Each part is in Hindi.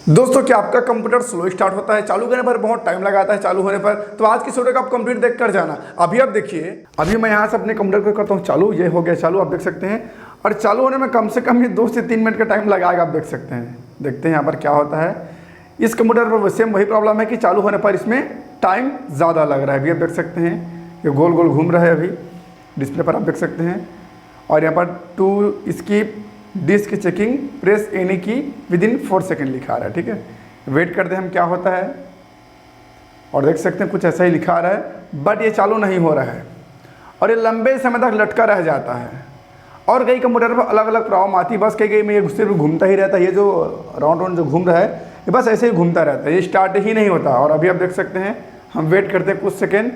दोस्तों क्या आपका कंप्यूटर स्लो स्टार्ट होता है, चालू करने पर बहुत टाइम लगाता है चालू होने पर? तो आज की वीडियो को आप कंप्लीट देख कर जाना। अभी आप देखिए, अभी मैं यहाँ से अपने कंप्यूटर को करता हूँ चालू, ये हो गया चालू, आप देख सकते हैं। और चालू होने में कम से कम ये 2 से 3 मिनट का टाइम लगाएगा, आप देख सकते हैं। देखते हैं यहाँ पर क्या होता है। इस कंप्यूटर पर सेम वही प्रॉब्लम है कि चालू होने पर इसमें टाइम ज़्यादा लग रहा है। अभी आप देख सकते हैं ये गोल गोल घूम रहा है अभी डिस्प्ले पर, आप देख सकते हैं। और यहाँ पर to skip disk checking press any key within 4 second लिखा रहा है। ठीक है, वेट करते हैं हम क्या होता है। और देख सकते हैं कुछ ऐसा ही लिखा रहा है, बट ये चालू नहीं हो रहा है और ये लंबे समय तक लटका रह जाता है। और कई कंप्यूटर पर अलग अलग प्रॉब्लम आती है, बस कई में ये सिर्फ घूमता ही रहता है। ये जो राउंड जो घूम रहा है ये बस ऐसे ही घूमता रहता है, ये स्टार्ट ही नहीं होता। और अभी आप देख सकते हैं, हम वेट करते हैं कुछ सेकेंड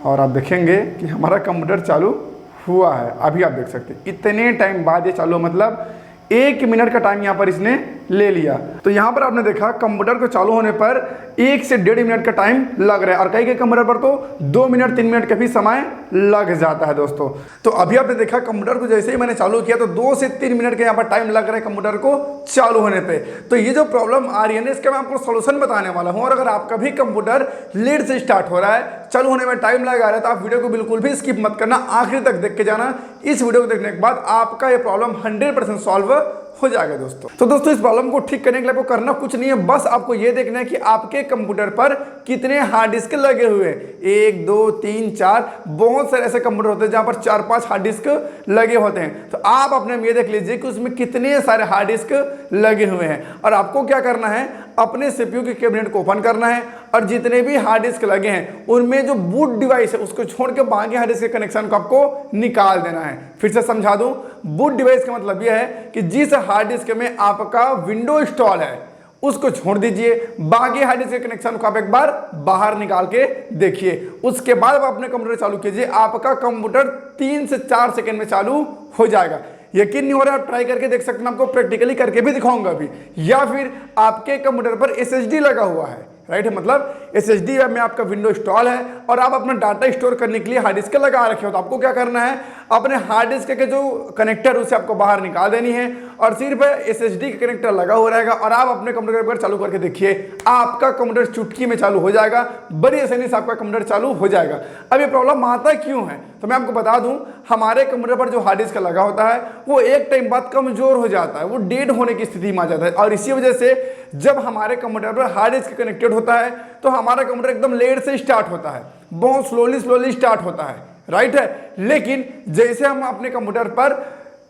और आप देखेंगे कि हमारा कंप्यूटर चालू हुआ है। अभी आप देख सकते हैं इतने टाइम बाद ये चालू, मतलब 1 मिनट का टाइम यहाँ पर इसने ले लिया। तो यहाँ पर आपने देखा कंप्यूटर को चालू होने पर 1 से 1.5 मिनट का टाइम लग रहा है, और कई कंप्यूटर पर तो 2 मिनट 3 मिनट का भी समय लग जाता है दोस्तों। तो अभी आपने देखा कंप्यूटर को जैसे ही मैंने चालू किया तो 2 से 3 मिनट का यहाँ पर टाइम लग रहा है कंप्यूटर को चालू होने पे। तो ये जो प्रॉब्लम आ रही है ना, इसका मैं आपको सोल्यूशन बताने वाला हूँ। और अगर आपका भी कंप्यूटर लेट से स्टार्ट हो रहा है, चालू होने में टाइम लगा रहा है, तो आप वीडियो को बिल्कुल भी स्किप मत करना, आखिर तक देख के जाना। इस वीडियो को देखने के बाद आपका ये प्रॉब्लम 100% सॉल्व हो जाएगा दोस्तों। तो दोस्तों इस प्रॉब्लम को ठीक करने के लिए आपको करना कुछ नहीं है, बस आपको ये देखना है कि आपके कंप्यूटर पर कितने हार्ड डिस्क लगे हुए हैं। 1 2 3 4, बहुत सारे ऐसे कंप्यूटर होते हैं जहां पर 4-5 हार्ड डिस्क लगे होते हैं। तो आप अपने में ये देख लीजिए कि उसमें कितने सारे हार्ड डिस्क लगे हुए हैं। और आपको क्या करना है, अपने सीपीयू के कैबिनेट को ओपन करना है और जितने भी हार्ड डिस्क लगे हैं उनमें जो बूट डिवाइस है उसको छोड़ के बाकी हार्ड डिस्क के कनेक्शन को आपको निकाल देना है। फिर से समझा दूं, बूट डिवाइस का मतलब यह है कि जिस हार्ड डिस्क में आपका विंडो इंस्टॉल है उसको छोड़ दीजिए, बाकी हार्ड डिस्क के कनेक्शन को आप एक बार बाहर निकाल के देखिए। उसके बाद आप अपने कंप्यूटर चालू कीजिए, आपका कंप्यूटर 3 से 4 सेकंड में चालू हो जाएगा। यकीन नहीं हो रहा, आप ट्राई करके देख सकते हैं, मैं आपको प्रैक्टिकली करके भी दिखाऊंगा अभी। या फिर आपके कंप्यूटर पर एसएसडी लगा हुआ है, राइट है, मतलब एसएसडी में आपका विंडो इंस्टॉल है और आप अपना डाटा स्टोर करने के लिए हार्ड डिस्क लगा रखे हो। तो आपको क्या करना है, अपने हार्ड डिस्क के जो कनेक्टर उसे आपको बाहर निकाल देनी है और सिर्फ एसएसडी का कनेक्टर लगा हो रहेगा। और आप अपने कंप्यूटर पर चालू करके देखिए, आपका कंप्यूटर चुटकी में चालू हो जाएगा, बड़ी आसानी से आपका कंप्यूटर चालू हो जाएगा। अब ये प्रॉब्लम आता क्यों है, तो मैं आपको बता दूं, हमारे कंप्यूटर पर जो हार्ड डिस्क लगा होता है वो एक टाइम बाद कमजोर हो जाता है, वो डेड होने की स्थिति में आ जाता है। और इसी वजह से जब हमारे कंप्यूटर पर हार्ड डिस्क कनेक्टेड होता है तो हमारा कंप्यूटर एकदम लेट से स्टार्ट होता है, बहुत स्लोली स्टार्ट होता है, राइट है। लेकिन जैसे हम अपने कंप्यूटर पर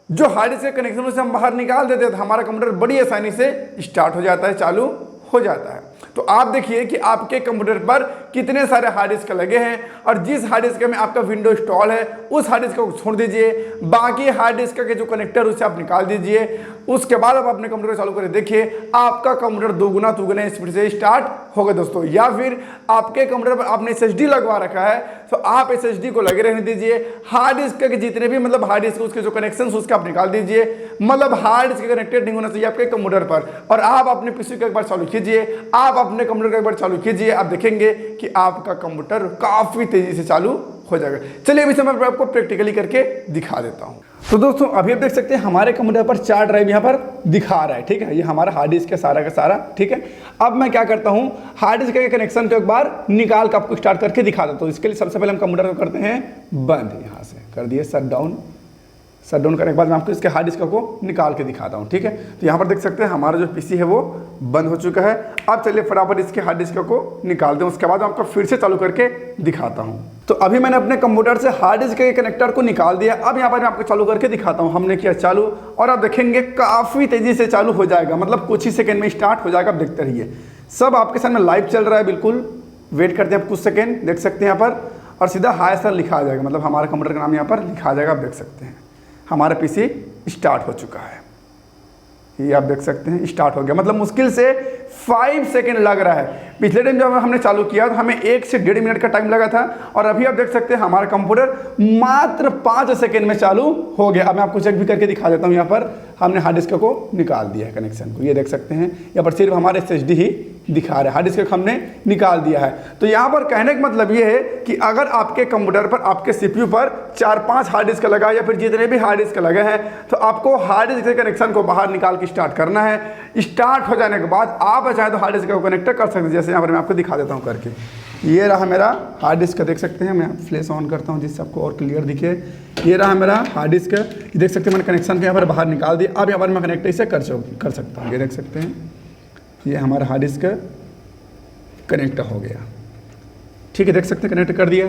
जो हार्ड डिस्क के कनेक्शन उसे हम बाहर निकाल देते हैं तो हमारा कंप्यूटर बड़ी आसानी से स्टार्ट हो जाता है, चालू हो जाता है। तो आप देखिए कि आपके कंप्यूटर पर कितने सारे हार्ड डिस्क लगे हैं और जिस हार्ड डिस्क में आपका विंडो इंस्टॉल है उस हार्ड डिस्क को छोड़ दीजिए, बाकी हार्ड डिस्क के जो कनेक्टर उसे आप निकाल दीजिए। उसके बाद आप अपने कंप्यूटर चालू करके देखिए, आपका कंप्यूटर दोगुना तिगुना स्पीड से स्टार्ट होगा दोस्तों। या फिर आपके कंप्यूटर पर आपने एसएसडी लगवा रखा है तो आप एसएसडी को लगे रहने दीजिए, हार्ड डिस्क के जितने भी मतलब हार्ड डिस्क उसके जो कनेक्शन उसके आप निकाल दीजिए, मतलब हार्ड डिस्क कनेक्टेड नहीं होना चाहिए आपके कंप्यूटर पर। और आप अपने पीसी को एक बार चालू कीजिए, आप अपने कंप्यूटर को एक बार चालू कीजिए, आप देखेंगे कि आपका कंप्यूटर काफी तेजी से चालू हो जाएगा। चलिए अभी मैं आपको प्रैक्टिकली करके दिखा देता हूं। तो दोस्तों अभी आप देख सकते हैं हमारे कंप्यूटर पर 4 ड्राइव यहाँ पर दिखा रहा है, ठीक है, ये हमारा हार्ड डिस्क है सारा का सारा, ठीक है। अब मैं क्या करता हूँ, हार्ड डिस्क के कनेक्शन को एक बार निकाल कर आपको स्टार्ट करके दिखा देता हूँ। इसके लिए सबसे पहले हम कंप्यूटर को करते हैं बंद, यहाँ से कर दिए शट डाउन करने के बाद मैं आपको इसके हार्ड डिस्क को निकाल के दिखाता हूँ, ठीक है। तो यहाँ पर देख सकते हैं हमारा जो पीसी है वो बंद हो चुका है। अब चलिए फटाफट इसके हार्ड डिस्क को निकाल दें, उसके बाद मैं आपको फिर से चालू करके दिखाता हूँ। तो अभी मैंने अपने कंप्यूटर से हार्ड डिस्क के कनेक्टर को निकाल दिया। अब यहाँ पर मैं आपको चालू करके दिखाता हूँ। हमने किया चालू और आप देखेंगे काफ़ी तेज़ी से चालू हो जाएगा, मतलब कुछ ही सेकेंड में स्टार्ट हो जाएगा। आप देखते रहिए, सब आपके सामने लाइव चल रहा है, बिल्कुल वेट करते हैं आप कुछ सेकेंड, देख सकते हैं यहाँ पर, और सीधा हाई सर लिखा आ जाएगा, मतलब हमारे कंप्यूटर का नाम यहाँ पर लिखा आ जाएगा। आप देख सकते हैं हमारा पीसी स्टार्ट हो चुका है, ये आप देख सकते हैं स्टार्ट हो गया, मतलब मुश्किल से 5 सेकेंड लग रहा है। पिछले टाइम जब हमने चालू किया तो हमें 1 से 1.5 मिनट का टाइम लगा था और अभी आप देख सकते हैं हमारा कंप्यूटर मात्र 5 सेकेंड में चालू हो गया। अब मैं आपको चेक भी करके दिखा देता हूँ। यहाँ पर हमने हार्ड डिस्क को निकाल दिया है कनेक्शन को, ये देख सकते हैं यहाँ पर सिर्फ हमारे एसएसडी ही दिखा रहा है, हार्ड डिस्क हमने निकाल दिया है। तो यहाँ पर कहने का मतलब ये है कि अगर आपके कंप्यूटर पर, आपके सीपीयू पर 4-5 हार्ड डिस्क लगा है या फिर जितने भी हार्ड डिस्क लगे हैं, तो आपको हार्ड डिस्क के कनेक्शन को बाहर निकाल के स्टार्ट करना है। स्टार्ट हो जाने के बाद आप चाहे तो हार्ड डिस्क को कनेक्ट कर सकते हैं। जैसे यहाँ पर मैं आपको दिखा देता हूँ करके, ये रहा मेरा हार्ड डिस्क, देख सकते हैं। मैं फ्लैश ऑन करता हूँ जिससे आपको और क्लियर दिखे। ये रहा मेरा हार्ड डिस्क, ये देख सकते हैं मैंने कनेक्शन को यहाँ पर बाहर निकाल दिया। अब यहाँ पर मैं कनेक्ट इसे कर सकता हूँ। ये देख सकते हैं, ये हमारा हार्ड डिस्क कनेक्ट हो गया। ठीक है, देख सकते हैं कनेक्ट कर दिया।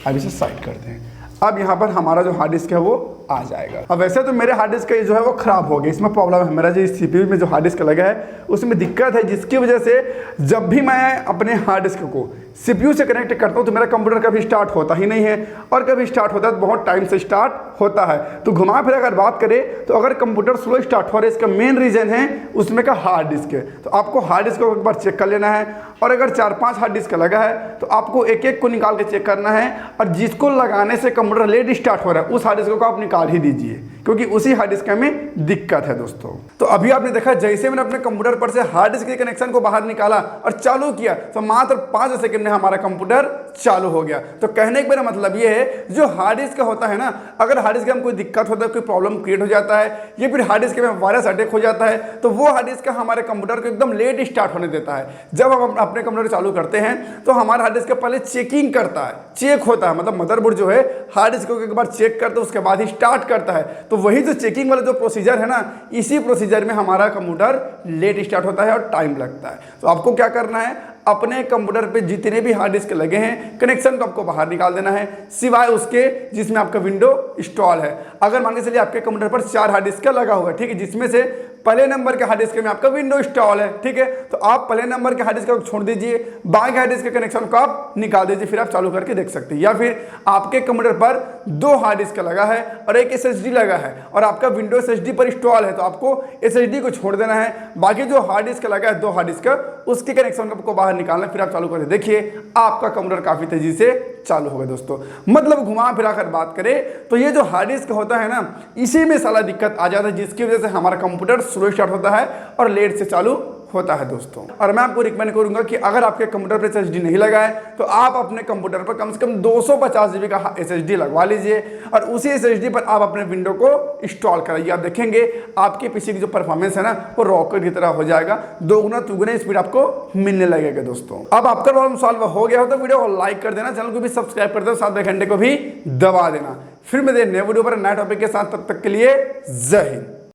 अब इसे साइड करते हैं। अब यहाँ पर हमारा जो हार्ड डिस्क है वो आ जाएगा। अब वैसे तो मेरे हार्ड डिस्क जो है वो खराब हो गया, इसमें प्रॉब्लम है। मेरा जो सीपीयू में जो हार्ड डिस्क लगा है उसमें दिक्कत है, जिसकी वजह से जब भी मैं अपने हार्ड डिस्क को सीपीयू से कनेक्ट करता हूँ तो मेरा कंप्यूटर कभी स्टार्ट होता ही नहीं है, और कभी स्टार्ट होता है तो बहुत टाइम से स्टार्ट होता है। तो घुमा फिर अगर बात करें तो अगर कंप्यूटर स्लो स्टार्ट हो रहा है, इसका मेन रीजन है उसमें का हार्ड डिस्क है। तो आपको हार्ड डिस्क को एक बार चेक कर लेना है, और अगर 4-5 हार्ड डिस्क लगा है तो आपको एक एक को निकाल के चेक करना है, और जिसको लगाने से कंप्यूटर लेट स्टार्ट हो रहा है उस हार्ड डिस्क को आप निकाल ही दीजिए, क्योंकि उसी हार्ड डिस्क में दिक्कत है दोस्तों। तो अभी आपने देखा, जैसे मैंने अपने कंप्यूटर पर से हार्ड डिस्क के कनेक्शन को बाहर निकाला और चालू किया तो मात्र 5 सेकंड में हमारा कंप्यूटर चालू हो गया। तो कहने का मेरा मतलब ये है, जो हार्ड डिस्क होता है ना, अगर हार्ड डिस्क में कोई दिक्कत होता है, कोई प्रॉब्लम क्रिएट हो जाता है, या फिर हार्ड डिस्क में वायरस अटैक हो जाता है, तो वो हार्ड डिस्क हमारे कंप्यूटर को एकदम लेट स्टार्ट होने देता है। जब हम अपने कंप्यूटर चालू करते हैं तो हमारा हार्ड डिस्क पहले चेकिंग करता है, चेक होता है, मतलब मदरबोर्ड जो है हार्ड डिस्क को एक बार चेक करता है, उसके बाद ही स्टार्ट करता है। तो वही जो चेकिंग वाला जो प्रोसीजर है ना, इसी प्रोसीजर में हमारा कंप्यूटर लेट स्टार्ट होता है और टाइम लगता है। तो आपको क्या करना है, अपने कंप्यूटर पे जितने भी हार्ड डिस्क लगे हैं कनेक्शन को आपको बाहर निकाल देना है, सिवाय उसके जिसमें आपका विंडो इंस्टॉल है। अगर मान के चलिए आपके कंप्यूटर पर 4 हार्ड डिस्क लगा हुआ है, ठीक है, जिसमें से पहले नंबर के हार्ड डिस्क में आपका विंडो इंस्टॉल है, ठीक है, तो आप पहले नंबर के हार्ड डिस्क को छोड़ दीजिए, बाकी हार्ड डिस्क के कनेक्शन को आप निकाल दीजिए, फिर आप चालू करके देख सकते हैं। या फिर आपके कंप्यूटर पर 2 हार्ड डिस्क लगा है और एक SSD लगा है, और आपका विंडो SSD पर इंस्टॉल है, तो आपको SSD को छोड़ देना है, बाकी जो हार्ड डिस्क लगा है 2 हार्ड डिस्क, उसके कनेक्शन को बाहर निकालना, फिर आप चालू करके देखिए आपका कंप्यूटर काफी तेजी से चालू होगा दोस्तों। मतलब घुमा फिरा कर बात करें तो ये जो हार्ड डिस्क होता है ना, इसी में साला दिक्कत आ जाता है, जिसकी वजह से हमारा कंप्यूटर स्लो स्टार्ट होता है और लेट से चालू होता है दोस्तों। और मैं आपको रिकमेंड करूंगा कि अगर आपके कंप्यूटर पर SSD नहीं लगा है तो आप अपने कंप्यूटर पर कम से कम 250 GB का SSD लगवा लीजिए, और उसी SSD पर आप अपने विंडो को इंस्टॉल कराइए। आप देखेंगे आपके पीसी की जो परफॉर्मेंस है ना, वो रॉकेट की तरह हो जाएगा, 2 स्पीड आपको मिलने लगेगा दोस्तों। अब आपका प्रॉब्लम सॉल्व हो गया हो तो वीडियो को लाइक कर देना, चैनल को भी सब्सक्राइब कर देना, साथ में घंटे को भी दबा देना। फिर मैं नए वीडियो पर नए टॉपिक के साथ, तब तक के लिए जय हिंद।